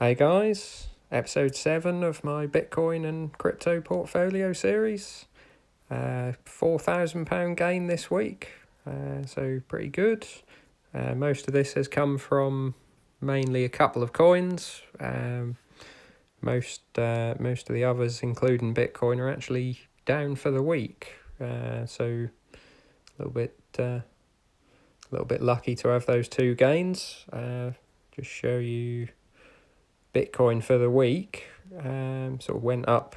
Hey guys, episode 7 of my Bitcoin and crypto portfolio series. £4,000 gain this week, so pretty good. Most of this has come from mainly a couple of coins. Most of the others, including Bitcoin, are actually down for the week. So a little bit lucky to have those two gains. Just show you Bitcoin for the week. Sort of went up,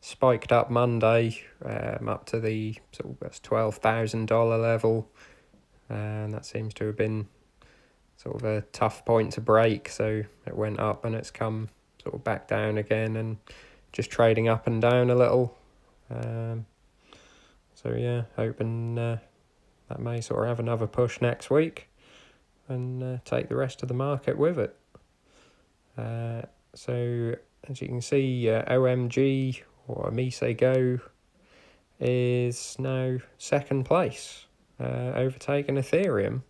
spiked up Monday, up to the sort of $12,000 level, and that seems to have been sort of a tough point to break. So it went up and it's come sort of back down again, and just trading up and down a little. So yeah, hoping that may sort of have another push next week and take the rest of the market with it. So as you can see, OMG or Mise Go is now second place, overtaking Ethereum.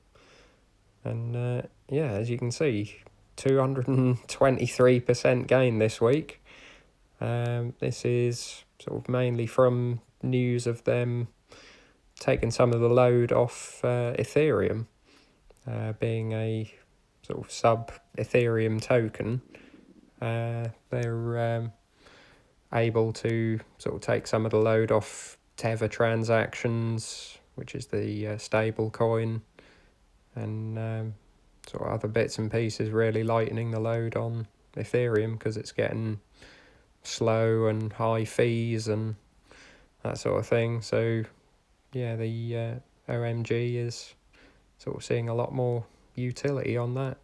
And yeah, as you can see, 223% gain this week. This is sort of mainly from news of them taking some of the load off Ethereum, being a sort of sub-Ethereum token. They're able to sort of take some of the load off Tether transactions, which is the stable coin, and sort of other bits and pieces, really lightening the load on Ethereum because it's getting slow and high fees and that sort of thing. So yeah, the OMG is sort of seeing a lot more utility on that.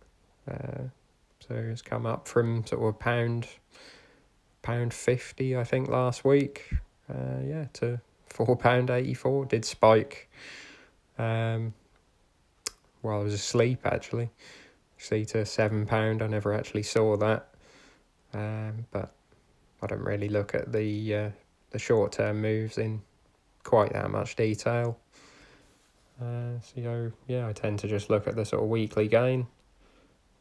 So it's come up from sort of £1.50, I think, last week, to £4.84. Did spike while I was asleep, actually to £7. I never actually saw that, but I don't really look at the short-term moves in quite that much detail. So yeah, I tend to just look at the sort of weekly gain,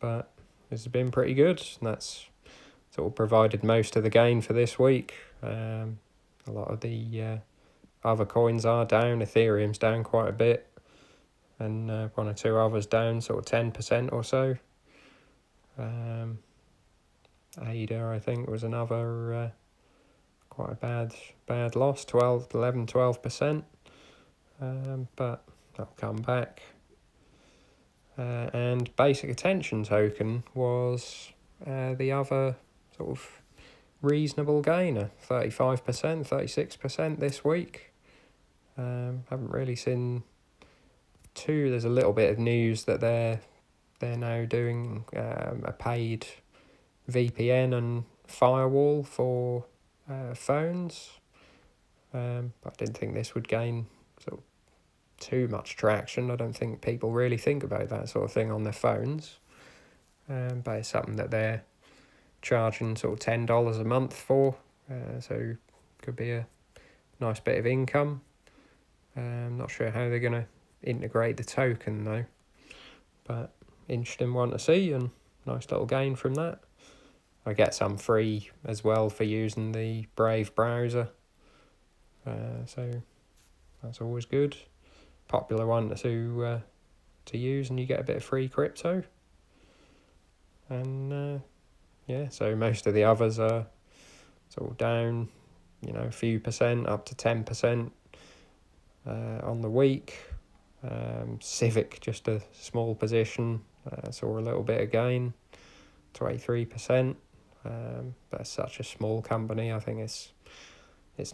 but this has been pretty good, and that's sort of provided most of the gain for this week. A lot of the other coins are down. Ethereum's down quite a bit, and one or two others down sort of 10% or so. ADA, I think, was another quite a bad loss, 12%. But that'll come back. And basic attention token was the other sort of reasonable gainer, 35%, 36% this week. Haven't really seen too. There's a little bit of news that they're now doing a paid VPN and firewall for phones. But I didn't think this would gain sort of too much traction. I don't think people really think about that sort of thing on their phones. But it's something that they're charging sort of $10 a month for, so could be a nice bit of income. I'm not sure how they're going to integrate the token though, but interesting one to see, and nice little gain from that. I get some free as well for using the Brave browser, so that's always good. Popular one to use, and you get a bit of free crypto. And yeah, so most of the others are sort of down, a few percent, up to 10% on the week. Civic, just a small position, saw a little bit of gain, 23%. But it's such a small company. I think it's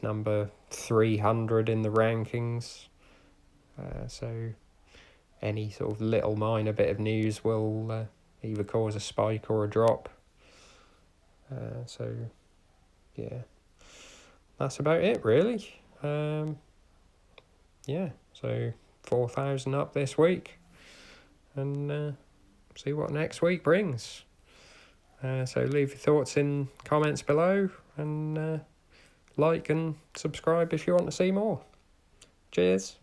number 300 in the rankings. So any sort of little minor bit of news will either cause a spike or a drop. So yeah, that's about it really. Yeah, so 4,000 up this week, and see what next week brings. So leave your thoughts in comments below, and like and subscribe if you want to see more. Cheers.